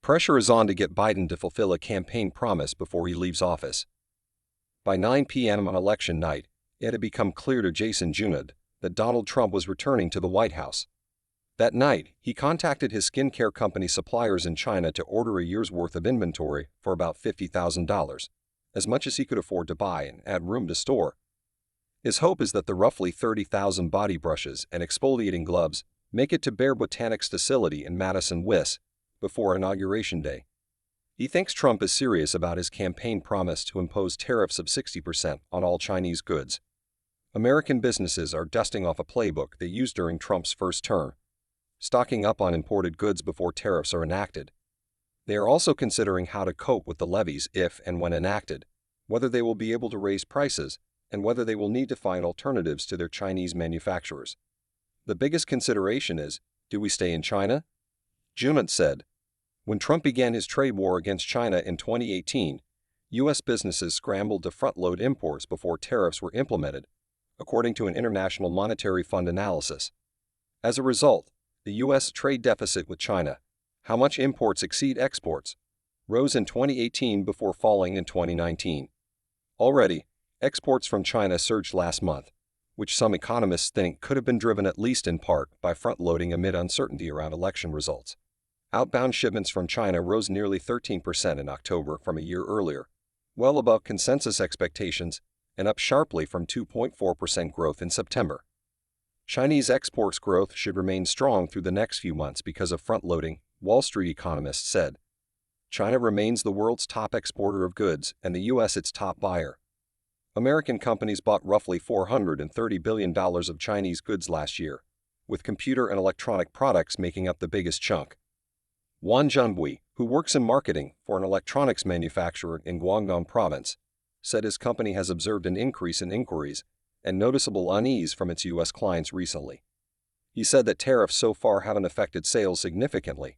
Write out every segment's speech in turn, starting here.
Pressure is on to get Biden to fulfill a campaign promise before he leaves office. By 9 p.m. on election night, it had become clear to Jason Junaid that Donald Trump was returning to the White House. That night, he contacted his skincare company suppliers in China to order a year's worth of inventory for about $50,000, as much as he could afford to buy and add room to store. His hope is that the roughly 30,000 body brushes and exfoliating gloves make it to Bayer Botanics facility in Madison, Wis, before Inauguration Day. He thinks Trump is serious about his campaign promise to impose tariffs of 60% on all Chinese goods. American businesses are dusting off a playbook they used during Trump's first term, stocking up on imported goods before tariffs are enacted. They are also considering how to cope with the levies if and when enacted, whether they will be able to raise prices, and whether they will need to find alternatives to their Chinese manufacturers. The biggest consideration is, do we stay in China? Junaid said. When Trump began his trade war against China in 2018, U.S. businesses scrambled to front-load imports before tariffs were implemented, according to an International Monetary Fund analysis. As a result, the U.S. trade deficit with China, how much imports exceed exports, rose in 2018 before falling in 2019. Already, exports from China surged last month, which some economists think could have been driven at least in part by front-loading amid uncertainty around election results. Outbound shipments from China rose nearly 13% in October from a year earlier, well above consensus expectations and up sharply from 2.4% growth in September. Chinese exports growth should remain strong through the next few months because of front-loading, Wall Street economists said. China remains the world's top exporter of goods and the U.S. its top buyer. American companies bought roughly $430 billion of Chinese goods last year, with computer and electronic products making up the biggest chunk. Wan Junbui, who works in marketing for an electronics manufacturer in Guangdong Province, said his company has observed an increase in inquiries and noticeable unease from its U.S. clients recently. He said that tariffs so far haven't affected sales significantly,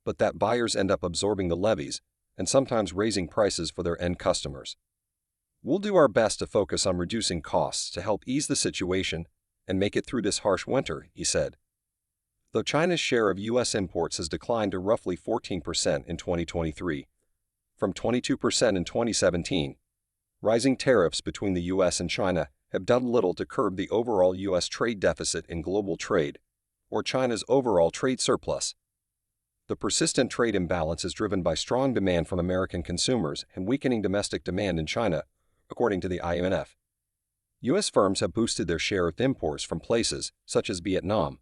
but that buyers end up absorbing the levies and sometimes raising prices for their end customers. We'll do our best to focus on reducing costs to help ease the situation and make it through this harsh winter, he said. Though China's share of U.S. imports has declined to roughly 14% in 2023, from 22% in 2017, rising tariffs between the U.S. and China have done little to curb the overall U.S. trade deficit in global trade, or China's overall trade surplus. The persistent trade imbalance is driven by strong demand from American consumers and weakening domestic demand in China, according to the IMF. U.S. firms have boosted their share of imports from places such as Vietnam,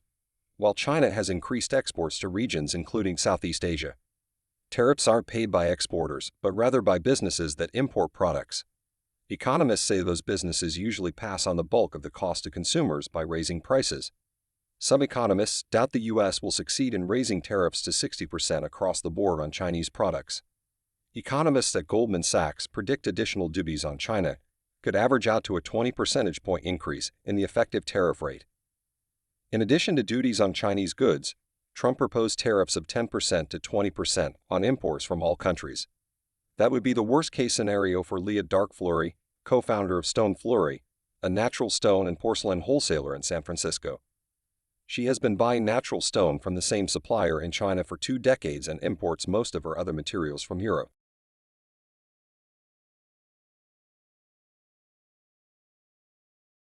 while China has increased exports to regions including Southeast Asia. Tariffs aren't paid by exporters, but rather by businesses that import products. Economists say those businesses usually pass on the bulk of the cost to consumers by raising prices. Some economists doubt the U.S. will succeed in raising tariffs to 60% across the board on Chinese products. Economists at Goldman Sachs predict additional duties on China could average out to a 20 percentage point increase in the effective tariff rate. In addition to duties on Chinese goods, Trump proposed tariffs of 10% to 20% on imports from all countries. That would be the worst-case scenario for Leah Dark-Fleury, co-founder of Stone Fleury, a natural stone and porcelain wholesaler in San Francisco. She has been buying natural stone from the same supplier in China for 2 decades and imports most of her other materials from Europe.